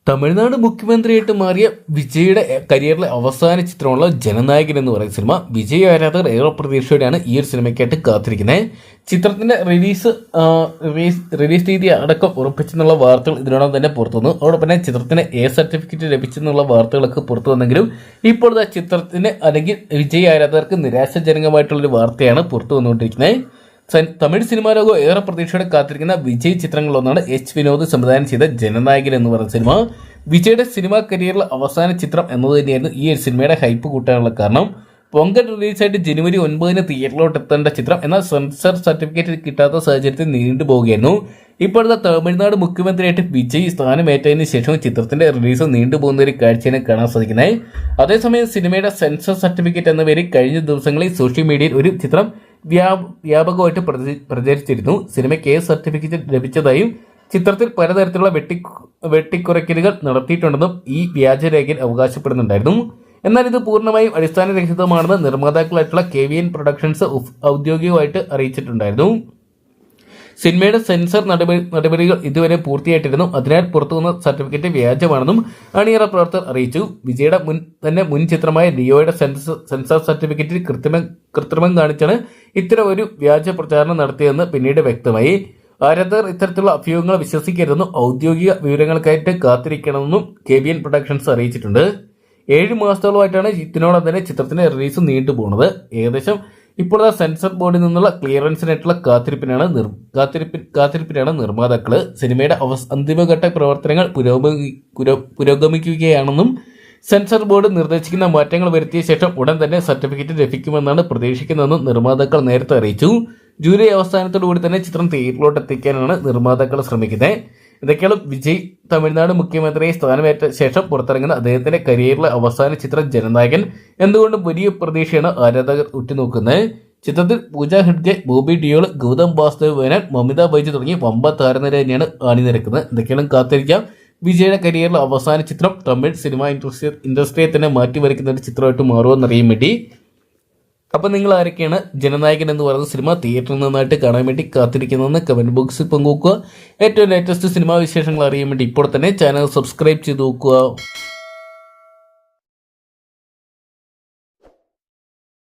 തമിഴ്നാട് മുഖ്യമന്ത്രിയായിട്ട് മാറിയ വിജയുടെ കരിയറിലെ അവസാന ചിത്രമുള്ള ജനനായകൻ എന്ന് പറയുന്ന സിനിമ വിജയ് ആരാധകർ ഏറെ പ്രതീക്ഷയോടെയാണ് ഈ ഒരു സിനിമയ്ക്കായിട്ട് കാത്തിരിക്കുന്നത്. ചിത്രത്തിന്റെ റിലീസ് തീയതി അടക്കം ഉറപ്പിച്ചെന്നുള്ള വാർത്തകൾ ഇതിനോടൊപ്പം തന്നെ പുറത്തു വന്നു. അതോടൊപ്പം തന്നെ ചിത്രത്തിന് സർട്ടിഫിക്കറ്റ് ലഭിച്ചെന്നുള്ള വാർത്തകളൊക്കെ പുറത്തു വന്നെങ്കിലും ഇപ്പോൾ ചിത്രത്തിന് അല്ലെങ്കിൽ വിജയ് ആരാധകർക്ക് നിരാശാജനകമായിട്ടുള്ളൊരു വാർത്തയാണ് പുറത്തു വന്നുകൊണ്ടിരിക്കുന്നത്. തമിഴ് സിനിമാ ലോകം ഏറെ പ്രതീക്ഷയോടെ കാത്തിരിക്കുന്ന വിജയ് ചിത്രങ്ങളിലൊന്നാണ് എച്ച് വിനോദ് സംവിധാനം ചെയ്ത ജനനായകൻ എന്ന് പറയുന്ന സിനിമ. വിജയുടെ സിനിമാ കരിയറിലെ അവസാന ചിത്രം എന്നത് തന്നെയായിരുന്നു ഈ ഒരു സിനിമയുടെ ഹൈപ്പ് കൂട്ടാനുള്ള കാരണം. പൊങ്കൽ റിലീസായിട്ട് ജനുവരി 9 തിയേറ്ററിലോട്ട് എത്തേണ്ട ചിത്രം എന്നാൽ സെൻസർ സർട്ടിഫിക്കറ്റ് കിട്ടാത്ത സാഹചര്യത്തിൽ നീണ്ടുപോകുകയായിരുന്നു. ഇപ്പോഴത്തെ തമിഴ്നാട് മുഖ്യമന്ത്രിയായിട്ട് വിജയ് സ്ഥാനമേറ്റതിന് ശേഷം ചിത്രത്തിന്റെ റിലീസ് നീണ്ടുപോകുന്ന ഒരു കാഴ്ചയാണ് കാണാൻ സാധിക്കുന്നത്. അതേസമയം സിനിമയുടെ സെൻസർ സർട്ടിഫിക്കറ്റ് എന്ന പേരിൽ കഴിഞ്ഞ ദിവസങ്ങളിൽ സോഷ്യൽ മീഡിയയിൽ ഒരു ചിത്രം വ്യാപകമായിട്ട് പ്രചരിച്ചിരുന്നു. സിനിമയ്ക്ക് സർട്ടിഫിക്കറ്റ് ലഭിച്ചതായും ചിത്രത്തിൽ പലതരത്തിലുള്ള വെട്ടിക്കുറയ്ക്കലുകൾ നടത്തിയിട്ടുണ്ടെന്നും ഈ വ്യാജരേഖയിൽ അവകാശപ്പെടുന്നുണ്ടായിരുന്നു. എന്നാൽ ഇത് പൂർണ്ണമായും അടിസ്ഥാനരഹിതമാണെന്ന് നിർമ്മാതാക്കളായിട്ടുള്ള KVN പ്രൊഡക്ഷൻസ് ഔദ്യോഗികമായിട്ട് അറിയിച്ചിട്ടുണ്ടായിരുന്നു. സിനിമയുടെ സെൻസർ നടപടികൾ ഇതുവരെ പൂർത്തിയായിട്ടിരുന്നു. അതിനാൽ പുറത്തുവന്ന സർട്ടിഫിക്കറ്റ് വ്യാജമാണെന്നും അണിയറ പ്രവർത്തകർ അറിയിച്ചു. വിജയുടെ മുൻ ചിത്രമായ ലിയോയുടെ സെൻസർ സർട്ടിഫിക്കറ്റിൽ കൃത്രിമം കാണിച്ചാണ് ഇത്തരം ഒരു വ്യാജ പ്രചാരണം നടത്തിയതെന്ന് പിന്നീട് വ്യക്തമായി. ആരാധകർ ഇത്തരത്തിലുള്ള അഭ്യൂഹങ്ങൾ വിശ്വസിക്കരുതെന്നും ഔദ്യോഗിക വിവരങ്ങൾക്കായിട്ട് കാത്തിരിക്കണമെന്നും KVN പ്രൊഡക്ഷൻസ് അറിയിച്ചിട്ടുണ്ട്. 7 മാസത്തോളമായിട്ടാണ് ഇതിനോടൊപ്പം തന്നെ ചിത്രത്തിന്റെ റിലീസ് നീണ്ടുപോകുന്നത്. ഏകദേശം ഇപ്പോൾ സെൻസർ ബോർഡിൽ നിന്നുള്ള ക്ലിയറൻസിനായിട്ടുള്ള കാത്തിരിപ്പിനാണ് നിർമ്മാതാക്കള്. സിനിമയുടെ അന്തിമഘട്ട പ്രവർത്തനങ്ങൾ പുരോഗമിക്കുകയാണെന്നും സെൻസർ ബോർഡ് നിർദ്ദേശിക്കുന്ന മാറ്റങ്ങൾ വരുത്തിയ ശേഷം ഉടൻ തന്നെ സർട്ടിഫിക്കറ്റ് ലഭിക്കുമെന്നാണ് പ്രതീക്ഷിക്കുന്നതെന്നും നിർമ്മാതാക്കൾ നേരത്തെ അറിയിച്ചു. ജൂലൈ അവസാനത്തോടുകൂടി തന്നെ ചിത്രം തിയേറ്ററിലോട്ട് എത്തിക്കാനാണ് നിർമ്മാതാക്കൾ ശ്രമിക്കുന്നത്. ഇതൊക്കെയാണ് വിജയ് തമിഴ്നാട് മുഖ്യമന്ത്രിയെ സ്ഥാനമേറ്റ ശേഷം പുറത്തിറങ്ങുന്ന അദ്ദേഹത്തിന്റെ കരിയറിലെ അവസാന ചിത്രം ജനനായകൻ. എന്തുകൊണ്ടും വലിയ പ്രതീക്ഷയാണ് ആരാധകർ ഉറ്റുനോക്കുന്നത്. ചിത്രത്തിൽ പൂജ ഹെഗ്ഡെ, ബോബി ഡിയോൾ, ഗൗതം വാസുദേവ് മേനോൻ, മമിത ബൈജു തുടങ്ങി വമ്പ താരനിര തന്നെയാണ് അണിനിരക്കുന്നത്. ഇതൊക്കെയാണ് കാത്തിരിക്കാം. വിജയുടെ കരിയറിലെ അവസാന ചിത്രം തമിഴ് സിനിമ ഇൻഡസ്ട്രിയെ തന്നെ മാറ്റിവരയ്ക്കുന്ന ഒരു ചിത്രമായിട്ട് മാറുമെന്നറിയാൻ വേണ്ടി. അപ്പം നിങ്ങൾ ആരൊക്കെയാണ് ജനനായകൻ എന്ന് പറയുന്ന സിനിമ തിയേറ്ററിൽ നിന്നായിട്ട് കാണാൻ വേണ്ടി കാത്തിരിക്കുന്നതെന്ന് കമന്റ് ബോക്സിൽ പങ്കുവെക്കുക. ഏറ്റവും ലേറ്റസ്റ്റ് സിനിമാ വിശേഷങ്ങൾ അറിയാൻ വേണ്ടി ഇപ്പോൾ തന്നെ ചാനൽ സബ്സ്ക്രൈബ് ചെയ്ത് നോക്കുക.